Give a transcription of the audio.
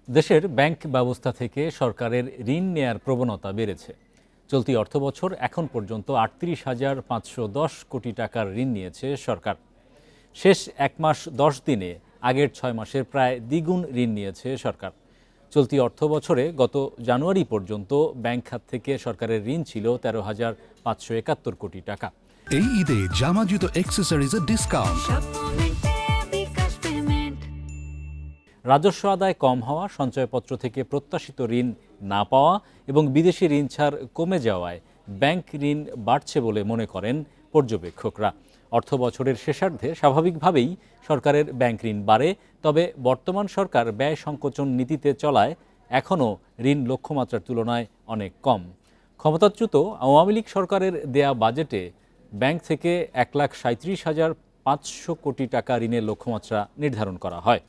দেশের ব্যাংক ব্যবস্থা থেকে সরকারের ঋণ নেয়ার প্রবণতা বেড়েছে। চলতি অর্থবছর এখন পর্যন্ত ৩৮,৫১০ কোটি টাকার ঋণ নিয়েছে সরকার। শেষ ১ মাস ১০ দিনে আগের ৬ মাসের প্রায় দ্বিগুণ ঋণ নিয়েছে সরকার। চলতি অর্থবছরে গত জানুয়ারি পর্যন্ত ব্যাংক খাত থেকে সরকারের ঋণ ছিল ১৩,৫৭১ কোটি টাকা। এই ঈদে জামা জুতো অ্যাক্সেসরিজের ডিসকাউন্ট। রাজস্ব আদায় কম হওয়া, সঞ্চয়পত্র থেকে প্রত্যাশিত ঋণ না পাওয়া এবং বিদেশি ঋণ ছাড় কমে যাওয়ায় ব্যাংক ঋণ বাড়ছে বলে মনে করেন পর্যবেক্ষকরা। অর্থবছরের শেষার্ধে স্বাভাবিকভাবেই সরকারের ব্যাংক ঋণ বাড়ে, তবে বর্তমান সরকার ব্যয় সংকোচন নীতিতে চলায় এখনও ঋণ লক্ষ্যমাত্রার তুলনায় অনেক কম। ক্ষমতাচ্যুত আওয়ামী লীগ সরকারের দেয়া বাজেটে ব্যাংক থেকে ১,৩৭,৫০০ কোটি টাকা ঋণের লক্ষ্যমাত্রা নির্ধারণ করা হয়।